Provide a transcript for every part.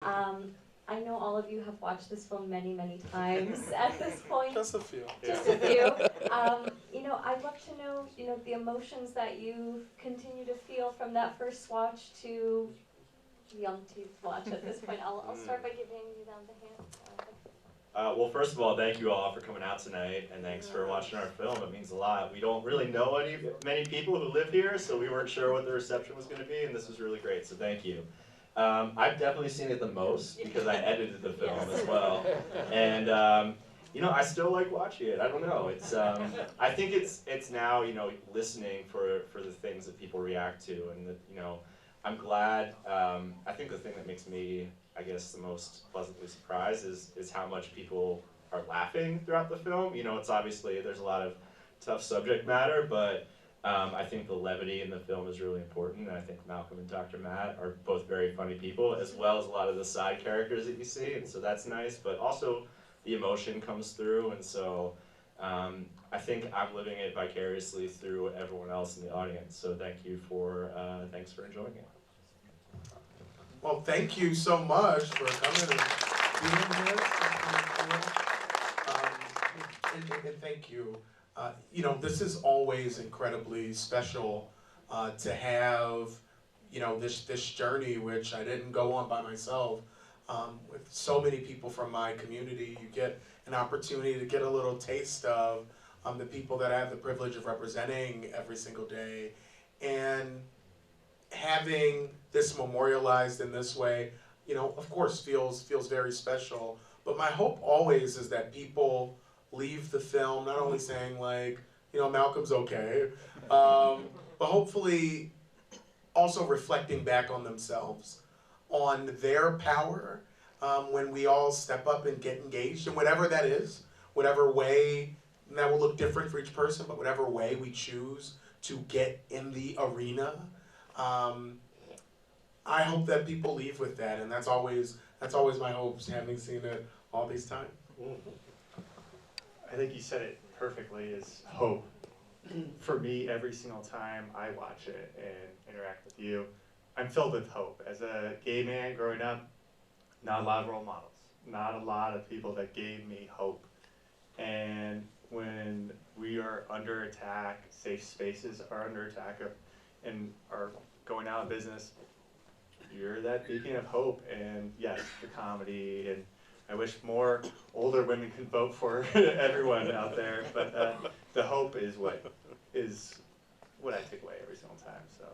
I know all of you have watched this film many, many times at this point. Just a few. Just a few. I'd love to know, the emotions that you continue to feel from that first watch to the umpteenth watch at this point. I'll start by giving you them the hand. Well, first of all, thank you all for coming out tonight, and thanks for watching our film. It means a lot. We don't really know many people who live here, so we weren't sure what the reception was going to be, and this was really great, so thank you. I've definitely seen it the most because I edited the film as well, and I still like watching it. I don't know. It's I think it's now listening for the things that people react to, and that I'm glad. I think the thing that makes me, I guess, the most pleasantly surprised is how much people are laughing throughout the film. It's obviously, there's a lot of tough subject matter, but I think the levity in the film is really important, and I think Malcolm and Dr. Matt are both very funny people, as well as a lot of the side characters that you see, and so that's nice, but also the emotion comes through, and so I think I'm living it vicariously through everyone else in the audience, so thanks for enjoying it. Well, thank you so much for coming and doing this. And thank you. This is always incredibly special to have, this journey, which I didn't go on by myself. With so many people from my community, you get an opportunity to get a little taste of the people that I have the privilege of representing every single day. And having this memorialized in this way, of course feels very special. But my hope always is that people leave the film not only saying like, Malcolm's okay, but hopefully also reflecting back on themselves, on their power, when we all step up and get engaged in whatever that is, whatever way, and that will look different for each person, but whatever way we choose to get in the arena. I hope that people leave with that, and that's always my hopes, having seen it all these times. I think you said it perfectly, is hope. For me, every single time I watch it and interact with you, I'm filled with hope. As a gay man growing up, not a lot of role models, not a lot of people that gave me hope. And when we are under attack, safe spaces are under attack and are going out of business, you're that beacon of hope. And yes, the comedy, and I wish more older women could vote for everyone out there, but the hope is what I take away every single time. So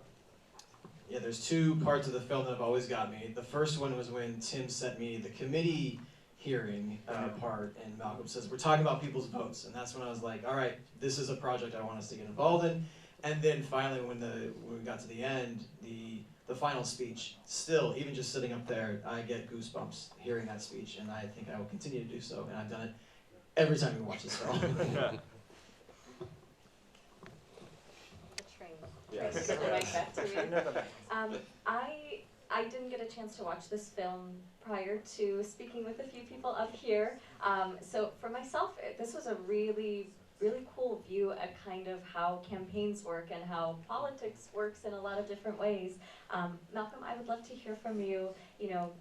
yeah, there's two parts of the film that have always got me. The first one was when Tim sent me the committee hearing part, and Malcolm says, we're talking about people's votes, and that's when I was like, all right, this is a project I want us to get involved in. And then finally, when we got to the end, the final speech, still, even just sitting up there, I get goosebumps hearing that speech, and I think I will continue to do so, and I've done it every time we watch this film. Yes. Right back to me. I didn't get a chance to watch this film prior to speaking with a few people up here. So for myself, this was a really cool view at kind of how campaigns work and how politics works in a lot of different ways. Malcolm, I would love to hear from you,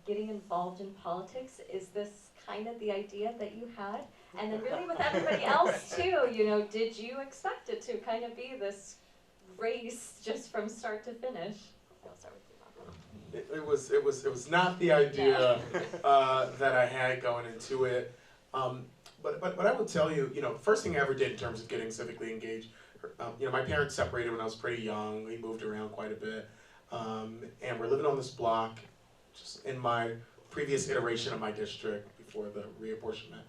getting involved in politics, is this kind of the idea that you had? And then really with everybody else too, did you expect it to kind of be this race just from start to finish? I'll start with you, Malcolm. It was not the idea that I had going into it. But I will tell you, first thing I ever did in terms of getting civically engaged, my parents separated when I was pretty young. We moved around quite a bit, and we're living on this block, just in my previous iteration of my district before the reapportionment.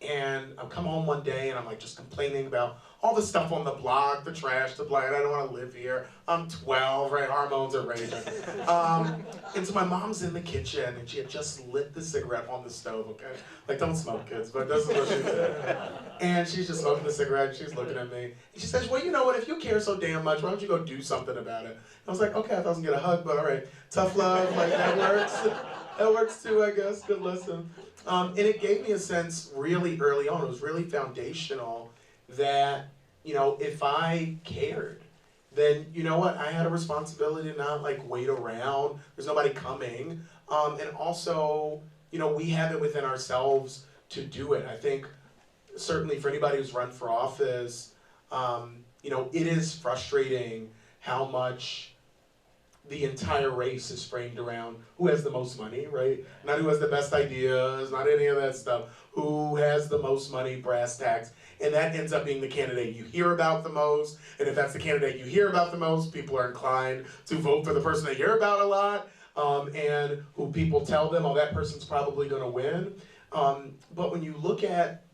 And I come home one day and I'm like just complaining about all the stuff on the block, the trash, the blight, I don't want to live here. I'm 12, right? Hormones are raging. And so my mom's in the kitchen and she had just lit the cigarette on the stove, okay? Like, don't smoke, kids, but this is what she did. And she's just smoking the cigarette and she's looking at me. And she says, well, you know what, if you care so damn much, why don't you go do something about it? I was like, okay, I thought I was gonna get a hug, but all right. Tough love, like that works. That works too, I guess, good lesson. And it gave me a sense really early on, it was really foundational that, if I cared then you know what? I had a responsibility to not like wait around. There's nobody coming. And also, you know, we have it within ourselves to do it. I think certainly for anybody who's run for office, you know, it is frustrating how much the entire race is framed around who has the most money, right? Not who has the best ideas, not any of that stuff. Who has the most money, brass tacks, and that ends up being the candidate you hear about the most. And if that's the candidate you hear about the most, people are inclined to vote for the person they hear about a lot, and who people tell them, oh, that person's probably going to win. But when you look at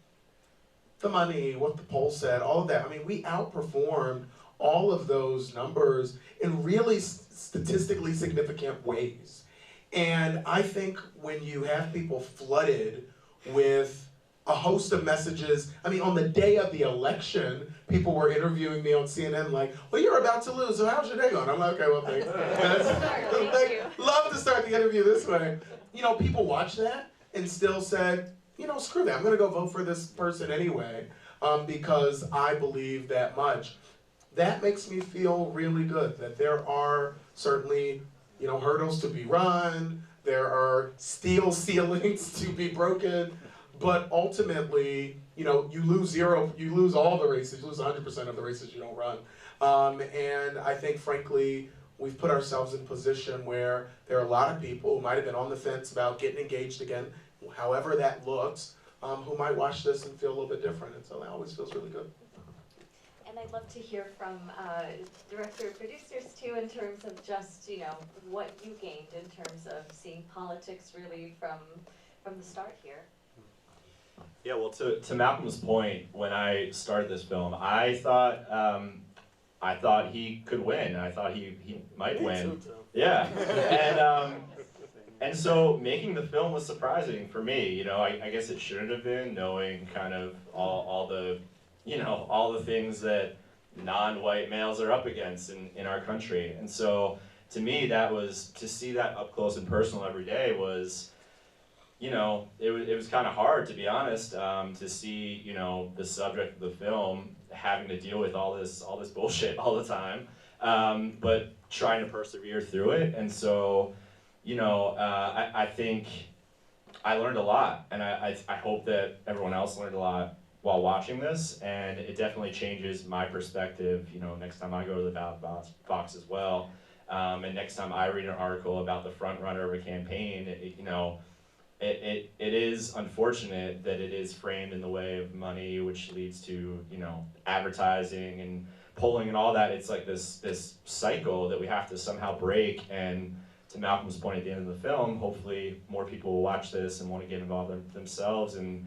the money, what the poll said, all of that, I mean, we outperformed all of those numbers in really statistically significant ways. And I think when you have people flooded with a host of messages, I mean, on the day of the election, people were interviewing me on CNN like, well, you're about to lose, so how's your day going? I'm like, okay, well, thanks. Love to start the interview this way. You know, people watched that and still said, you know, screw that, I'm gonna go vote for this person anyway, because I believe that much. That makes me feel really good, that there are certainly, you know, hurdles to be run, there are steel ceilings to be broken, but ultimately, you know, you lose all the races, you lose 100% of the races you don't run. And I think, frankly, we've put ourselves in a position where there are a lot of people who might have been on the fence about getting engaged again, however that looks, who might watch this and feel a little bit different, and so that always feels really good. And I'd love to hear from director producers too, in terms of just, you know, what you gained in terms of seeing politics really from the start here. Yeah, well, to Malcolm's point, when I started this film, I thought he could win. I thought he might win. Yeah, and so making the film was surprising for me. You know, I guess it shouldn't have been, knowing kind of all the, you know, all the things that non-white males are up against in our country. And so to me, that was, to see that up close and personal every day was, you know, it was kind of hard, to be honest, to see, you know, the subject of the film having to deal with all this bullshit all the time, but trying to persevere through it. And so, you know, I think I learned a lot, and I hope that everyone else learned a lot while watching this, and it definitely changes my perspective, you know, next time I go to the ballot box as well, and next time I read an article about the front runner of a campaign, you know, it is unfortunate that it is framed in the way of money, which leads to, you know, advertising and polling and all that. It's like this cycle that we have to somehow break. And to Malcolm's point at the end of the film, hopefully more people will watch this and want to get involved themselves, and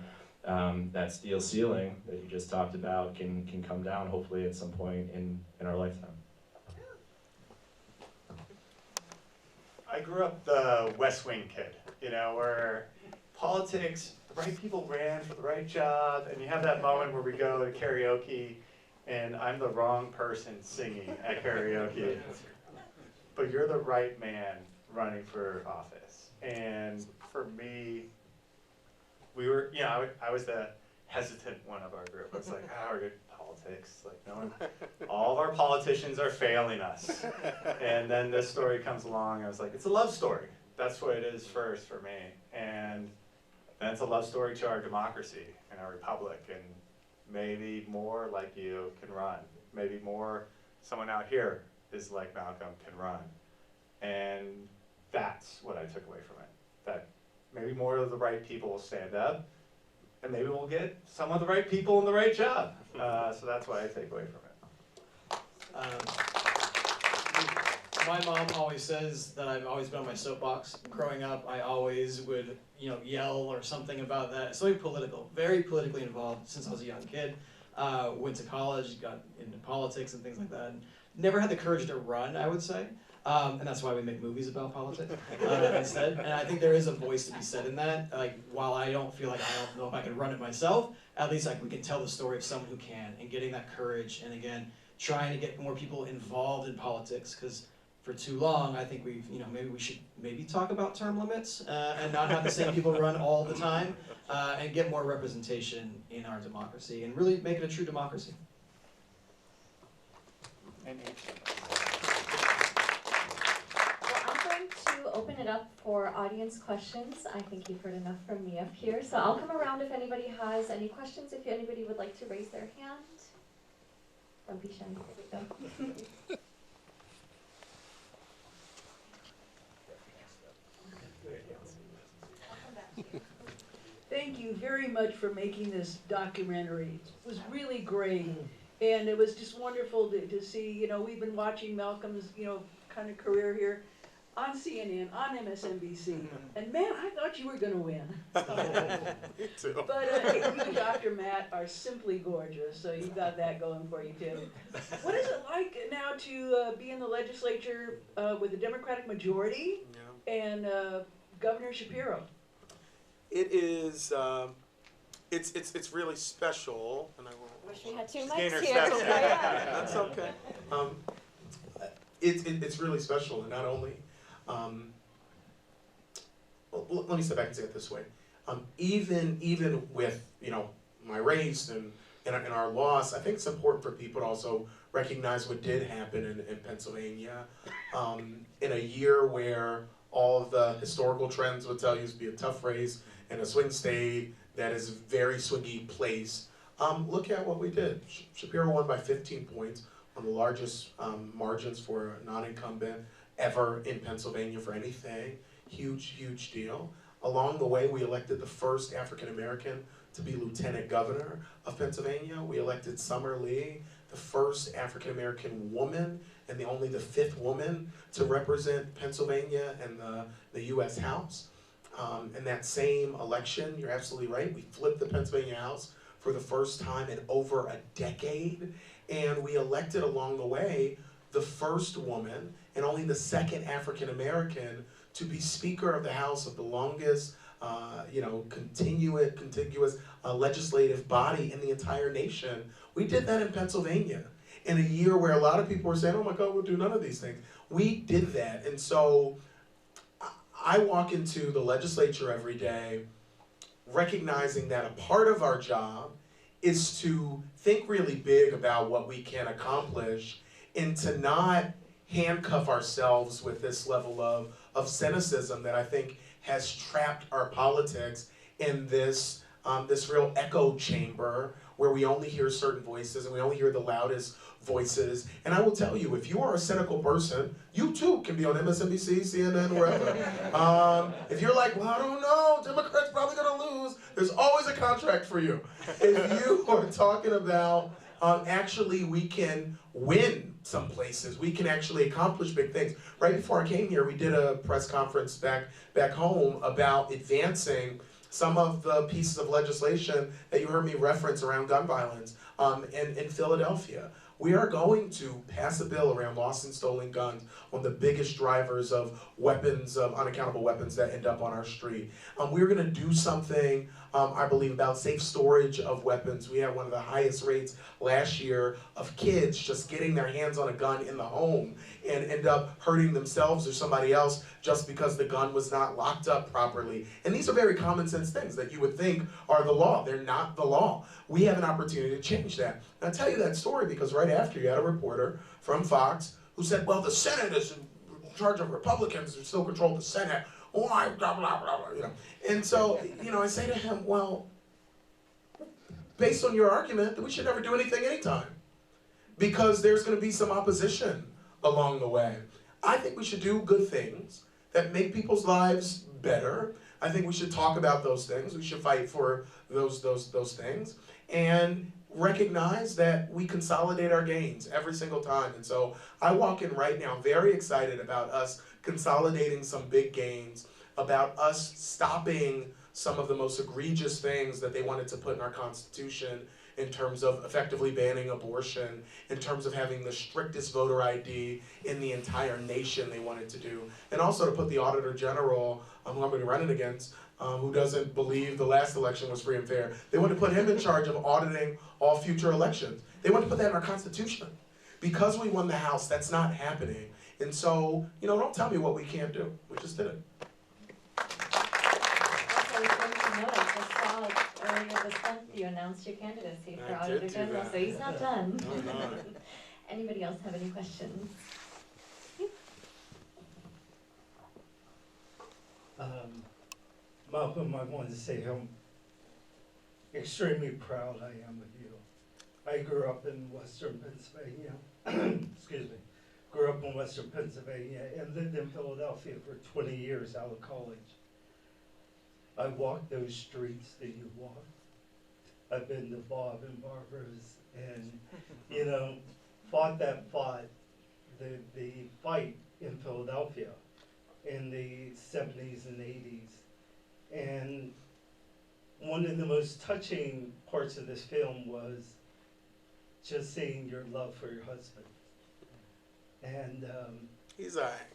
that steel ceiling that you just talked about can come down hopefully at some point in our lifetime. I grew up the West Wing kid, you know, where politics, the right people ran for the right job, and you have that moment where we go to karaoke, and I'm the wrong person singing at karaoke, but you're the right man running for office. And for me, we were, you know, I was the hesitant one of our group. It's like, we're good at politics. Like, no one, all of our politicians are failing us. And then this story comes along. I was like, it's a love story. That's what it is first for me. And then it's a love story to our democracy and our republic. And maybe more like you can run. Maybe more someone out here is like Malcolm can run. And that's what I took away from it. That maybe more of the right people will stand up, and maybe we'll get some of the right people in the right job. So that's what I take away from it. My mom always says that I've always been on my soapbox. Growing up, I always would, you know, yell or something about that. Something political, very politically involved since I was a young kid. Went to college, got into politics and things like that. Never had the courage to run, I would say. And that's why we make movies about politics instead. And I think there is a voice to be said in that. Like, while I don't feel like I don't know if I can run it myself, at least like we can tell the story of someone who can, and getting that courage, and again, trying to get more people involved in politics, because for too long, I think we've, you know, maybe we should talk about term limits and not have the same people run all the time, and get more representation in our democracy and really make it a true democracy. and each. Well, I'm going to open it up for audience questions. I think you've heard enough from me up here, so I'll come around if anybody has any questions, if anybody would like to raise their hand. Don't be shy. There we go. Thank you very much for making this documentary. It was really great. And it was just wonderful to see, you know, we've been watching Malcolm's, you know, kind of career here on CNN, on MSNBC. And man, I thought you were going to win. Me too. But you and Dr. Matt are simply gorgeous, so you've got that going for you too. What is it like now to be in the legislature with a Democratic majority Yeah. and Governor Shapiro? It is, it's really special, and I will. Wish we had two She's mics getting her here. steps in. Yeah. That's okay. It's really special, and not only, well, let me step back and say it this way. Even with, you know, my race and our loss, I think it's important for people to also recognize what did happen in Pennsylvania in a year where all of the historical trends would tell you it's be a tough race in a swing state that is a very swingy place. Look at what we did. Shapiro won by 15 points on the largest margins for a non-incumbent ever in Pennsylvania for anything. Huge, huge deal. Along the way, we elected the first African-American to be lieutenant governor of Pennsylvania. We elected Summer Lee, the first African-American woman and only the 5th woman to represent Pennsylvania in the U.S. House. In that same election, you're absolutely right, we flipped the Pennsylvania House for the first time in over a decade, and we elected along the way the first woman and only the 2nd African-American to be Speaker of the House of the longest contiguous legislative body in the entire nation. We did that in Pennsylvania in a year where a lot of people were saying, oh my God, we'll do none of these things. We did that, and so I walk into the legislature every day recognizing that a part of our job is to think really big about what we can accomplish and to not handcuff ourselves with this level of cynicism that I think has trapped our politics in this real echo chamber where we only hear certain voices and we only hear the loudest voices. And I will tell you, if you are a cynical person, you too can be on MSNBC, CNN, wherever. If you're like, well, I don't know, Democrats probably gonna lose, there's always a contract for you. If you are talking about actually we can win some places, we can actually accomplish big things. Right before I came here, we did a press conference back home about advancing some of the pieces of legislation that you heard me reference around gun violence in Philadelphia. We are going to pass a bill around lost and stolen guns, one of the biggest drivers of weapons, of unaccountable weapons that end up on our street. We're going to do something, I believe, about safe storage of weapons. We had one of the highest rates last year of kids just getting their hands on a gun in the home and end up hurting themselves or somebody else just because the gun was not locked up properly. And these are very common sense things that you would think are the law. They're not the law. We have an opportunity to change that. And I'll tell you that story because right after you had a reporter from Fox who said, well, the Senate is in charge of Republicans who still control the Senate. Why, blah, blah, blah, blah, you know. And so, you know, I say to him, well, based on your argument, that we should never do anything anytime because there's going to be some opposition along the way. I think we should do good things that make people's lives better. I think we should talk about those things. We should fight for those things and recognize that we consolidate our gains every single time. And so I walk in right now very excited about us consolidating some big gains, about us stopping some of the most egregious things that they wanted to put in our Constitution in terms of effectively banning abortion, in terms of having the strictest voter ID in the entire nation they wanted to do, and also to put the Auditor General, who I'm going to be running against, who doesn't believe the last election was free and fair. They want to put him in charge of auditing all future elections. They want to put that in our Constitution. Because we won the House, that's not happening. And so, you know, don't tell me what we can't do. We just did it. Also, it's important to note, I just saw earlier this month you announced your candidacy for I Auditor did do General, that. so he's not done. No, I'm not. Anybody else have any questions? Malcolm, I wanted to say how extremely proud I am of you. I grew up in Western Pennsylvania, excuse me, grew up in Western Pennsylvania and lived in Philadelphia for 20 years out of college. I walked those streets that you walked. I've been to Bob and Barbara's and, you know, fought the fight in Philadelphia in the 70s and 80s. And one of the most touching parts of this film was just seeing your love for your husband. And He's all right.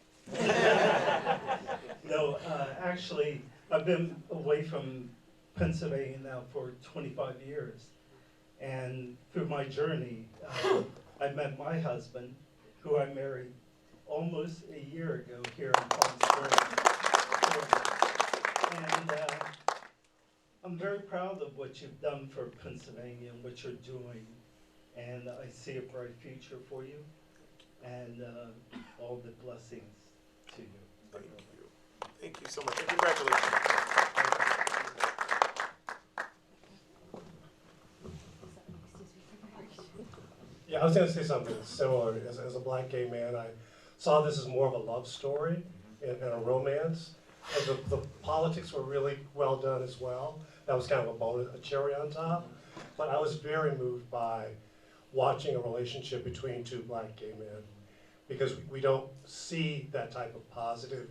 no, actually, I've been away from Pennsylvania now for 25 years. And through my journey, I met my husband, who I married almost a year ago here in Palm Springs. And I'm very proud of what you've done for Pennsylvania and what you're doing. And I see a bright future for you and all the blessings to you. Thank you. Thank you so much. And congratulations. Yeah, I was going to say something similar. As a black gay man, I saw this as more of a love story and a romance. And the politics were really well done as well. That was kind of a bonus, a cherry on top. But I was very moved by watching a relationship between two black gay men, because we don't see that type of positive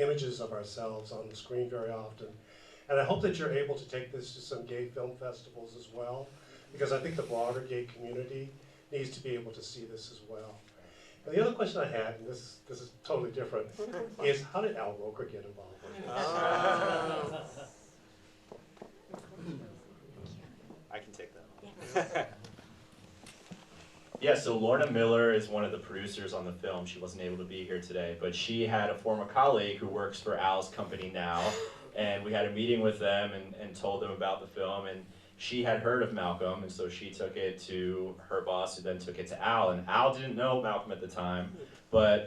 images of ourselves on the screen very often. And I hope that you're able to take this to some gay film festivals as well, because I think the broader gay community needs to be able to see this as well. And the other question I had, and this is totally different, is how did Al Roker get involved with this? I can take that. Yeah, so Lorna Miller is one of the producers on the film. She wasn't able to be here today, but she had a former colleague who works for Al's company now, and we had a meeting with them and told them about the film, and she had heard of Malcolm, and so she took it to her boss, who then took it to Al, and Al didn't know Malcolm at the time, but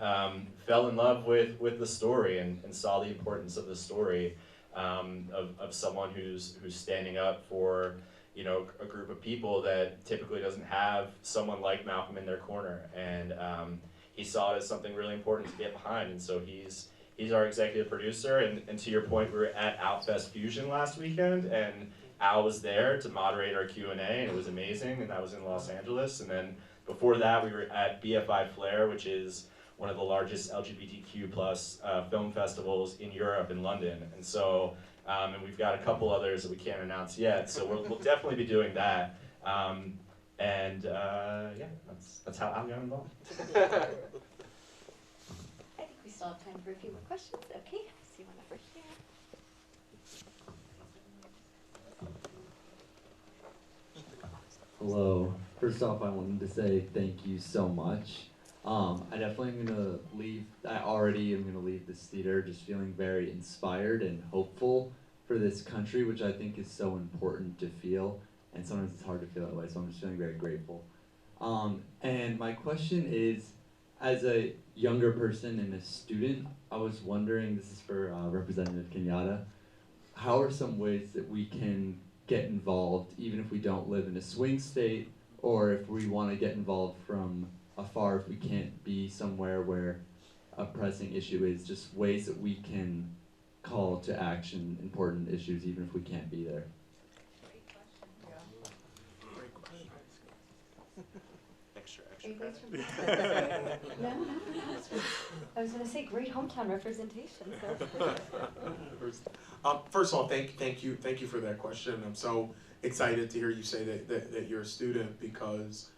fell in love with the story and saw the importance of the story of someone who's standing up for, you know, a group of people that typically doesn't have someone like Malcolm in their corner, and he saw it as something really important to get behind, and so he's our executive producer, and to your point, we were at Outfest Fusion last weekend, and Al was there to moderate our Q&A, and it was amazing, and that was in Los Angeles, and then before that we were at BFI Flair, which is one of the largest LGBTQ plus film festivals in Europe, in London, and so and we've got a couple others that we can't announce yet, so we'll definitely be doing that. Yeah, that's how Al got involved. I think we still have time for a few more questions. Okay, see one over here. Hello. First off, I wanted to say thank you so much. I definitely am gonna leave. I already am gonna leave this theater just feeling very inspired and hopeful for this country, which I think is so important to feel. And sometimes it's hard to feel that way, so I'm just feeling very grateful. And my question is, as a younger person and a student, I was wondering, this is for Representative Kenyatta, how are some ways that we can get involved, even if we don't live in a swing state, or if we want to get involved from afar, if we can't be somewhere where a pressing issue is, just ways that we can call to action important issues, even if we can't be there. No, I was going to say great hometown representation. So. First of all, thank you for that question. I'm so excited to hear you say that you're a student, because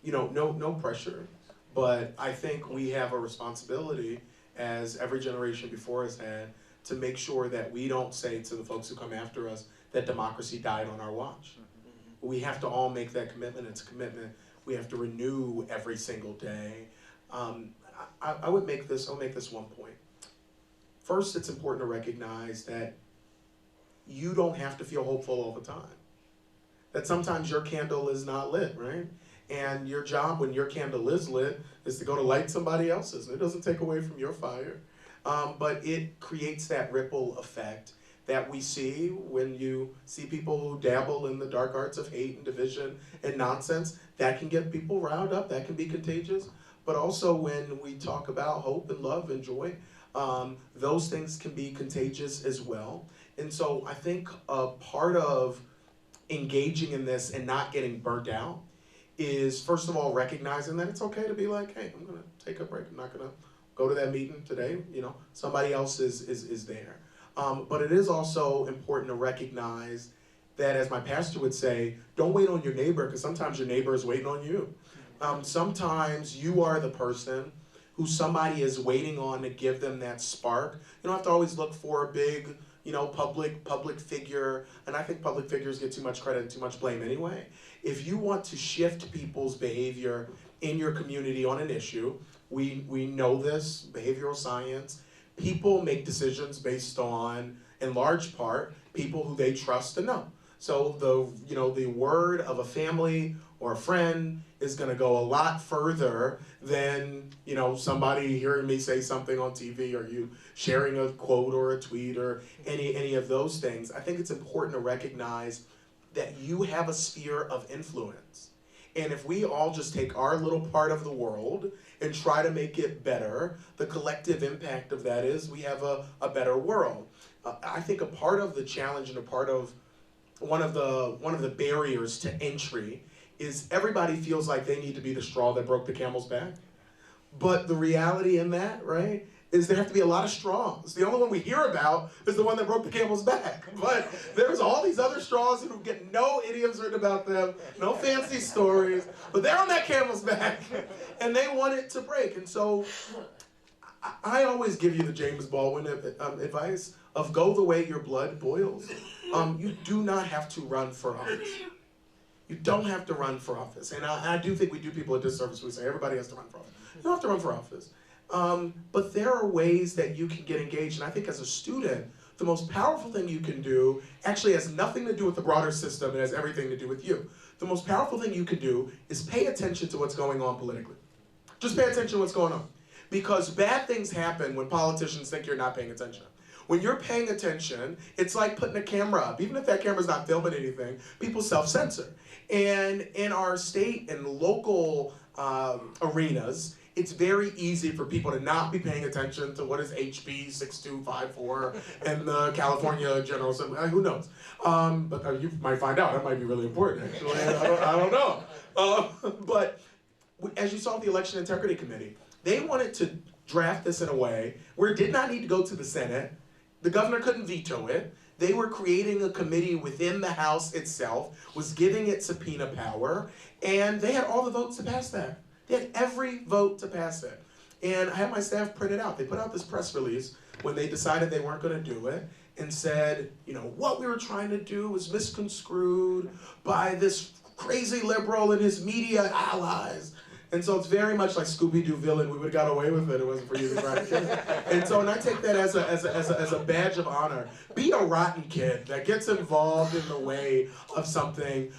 you know, no pressure, but I think we have a responsibility, as every generation before us had, to make sure that we don't say to the folks who come after us that democracy died on our watch. We have to all make that commitment. It's a commitment we have to renew every single day. I'll make this one point. First, it's important to recognize that you don't have to feel hopeful all the time. That sometimes your candle is not lit, right? And your job when your candle is lit is to go to light somebody else's, and it doesn't take away from your fire. But it creates that ripple effect that we see when you see people who dabble in the dark arts of hate and division and nonsense. That can get people riled up, that can be contagious. But also when we talk about hope and love and joy, those things can be contagious as well. And so I think a part of engaging in this and not getting burnt out is, first of all, recognizing that it's okay to be like, hey, I'm gonna take a break. I'm not gonna go to that meeting today. You know, somebody else is there. But it is also important to recognize that, as my pastor would say, don't wait on your neighbor, because sometimes your neighbor is waiting on you. Sometimes you are the person who somebody is waiting on to give them that spark. You don't have to always look for a big, you know, public figure, and I think public figures get too much credit and too much blame anyway. If you want to shift people's behavior in your community on an issue, we know this, behavioral science, people make decisions based on, in large part, people who they trust and know. So the word of a family or a friend is going to go a lot further than, you know, somebody hearing me say something on TV or you sharing a quote or a tweet or any of those things. I think it's important to recognize that you have a sphere of influence. And if we all just take our little part of the world and try to make it better, the collective impact of that is we have a better world. I think a part of the challenge and a part of one of the barriers to entry is everybody feels like they need to be the straw that broke the camel's back. But the reality in that, right, is there have to be a lot of straws. The only one we hear about is the one that broke the camel's back. But there's all these other straws who get no idioms written about them, no fancy stories, but they're on that camel's back, and they want it to break. And so I always give you the James Baldwin advice of go the way your blood boils. You do not have to run for office. You don't have to run for office. And I do think we do people a disservice when we say everybody has to run for office. You don't have to run for office. But there are ways that you can get engaged. And I think as a student, the most powerful thing you can do actually has nothing to do with the broader system. It has everything to do with you. The most powerful thing you can do is pay attention to what's going on politically. Just pay attention to what's going on. Because bad things happen when politicians think you're not paying attention. When you're paying attention, it's like putting a camera up. Even if that camera's not filming anything, people self-censor. And in our state and local arenas, it's very easy for people to not be paying attention to what is HB 6254 and the California General Assembly. Who knows? But you might find out. That might be really important, actually. I don't know. But as you saw with the Election Integrity Committee, they wanted to draft this in a way where it did not need to go to the Senate. The governor couldn't veto it. They were creating a committee within the House itself, was giving it subpoena power, and they had all the votes to pass that. They had every vote to pass it. And I had my staff print it out. They put out this press release when they decided they weren't going to do it and said, you know, what we were trying to do was misconstrued by this crazy liberal and his media allies. And so it's very much like Scooby-Doo villain. We would have got away with it. It wasn't for you to try to kill it. And so, and I take that as a badge of honor. Be a rotten kid that gets involved in the way of something.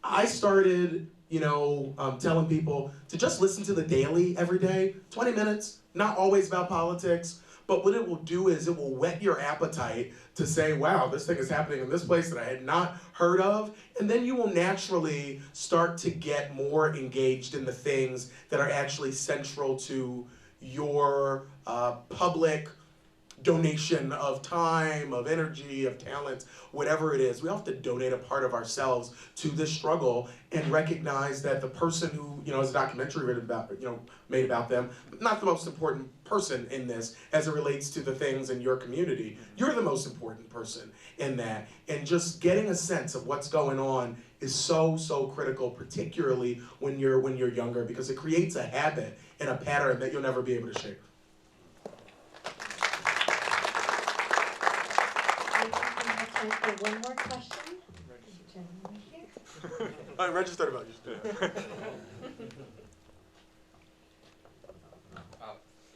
I started, you know, telling people to just listen to the Daily every day, 20 minutes, not always about politics. But what it will do is it will whet your appetite to say, wow, this thing is happening in this place that I had not heard of. And then you will naturally start to get more engaged in the things that are actually central to your public donation of time, of energy, of talent, whatever it is. We have to donate a part of ourselves to this struggle and recognize that the person who, you know, has a documentary written about, you know, made about them, not the most important person in this as it relates to the things in your community. You're the most important person in that. And just getting a sense of what's going on is so critical, particularly when you're younger, because it creates a habit and a pattern that you'll never be able to shake. Time for one more question. Gentleman right here. All right, registered about you.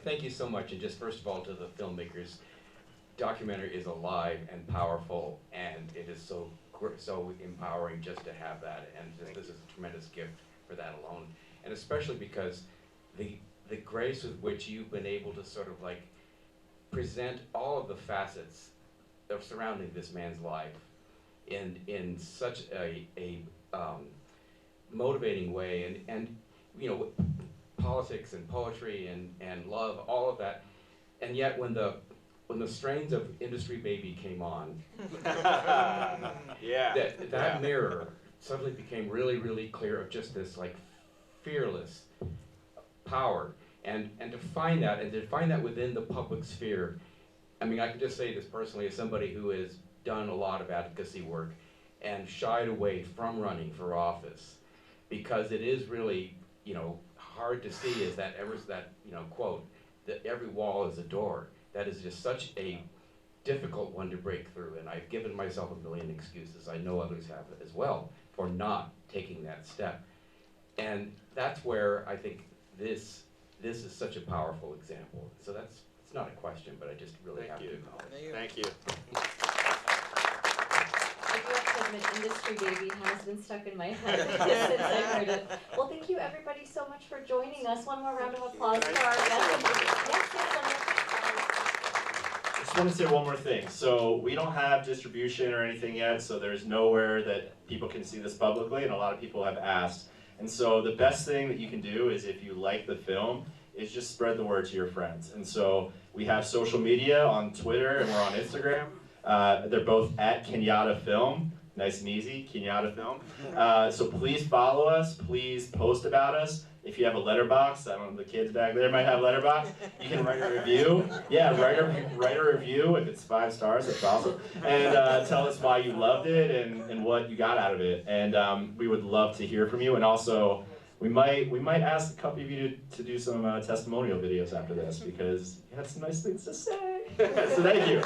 Thank you so much, and just first of all to the filmmakers, documentary is alive and powerful, and it is so so empowering just to have that, and this is a tremendous gift for that alone. And especially because the grace with which you've been able to sort of like present all of the facets of surrounding this man's life in such a motivating way, and you know, politics and poetry and love, all of that, and yet when the strains of Industry Baby came on, that mirror suddenly became really, really clear of just this like fearless power, and to find that within the public sphere. I mean, I can just say this personally as somebody who has done a lot of advocacy work and shied away from running for office, because it is really, you know, hard to see is that you know, quote, that every wall is a door. That is just such a difficult one to break through, and I've given myself a million excuses, I know others have as well, for not taking that step. And that's where I think this is such a powerful example. So it's not a question, but I just really have to acknowledge. Thank you. I do have to admit, Industry Baby has been stuck in my head since I heard it. Well, thank you everybody so much for joining us. One more round of applause for our guests. Yes. I just want to say one more thing. So we don't have distribution or anything yet, so there's nowhere that people can see this publicly, and a lot of people have asked. And so the best thing that you can do is, if you like the film, is just spread the word to your friends. And so we have social media on Twitter and we're on Instagram. They're both at Kenyatta Film, nice and easy, Kenyatta Film. So please follow us, please post about us. If you have a letterbox, I don't know, the kids back there might have a letterbox, you can write a review. Yeah, write a review. If it's 5 stars, that's awesome. And tell us why you loved it and what you got out of it. And we would love to hear from you. And also, we might ask a couple of you to do some testimonial videos after this, because you had some nice things to say. So thank you.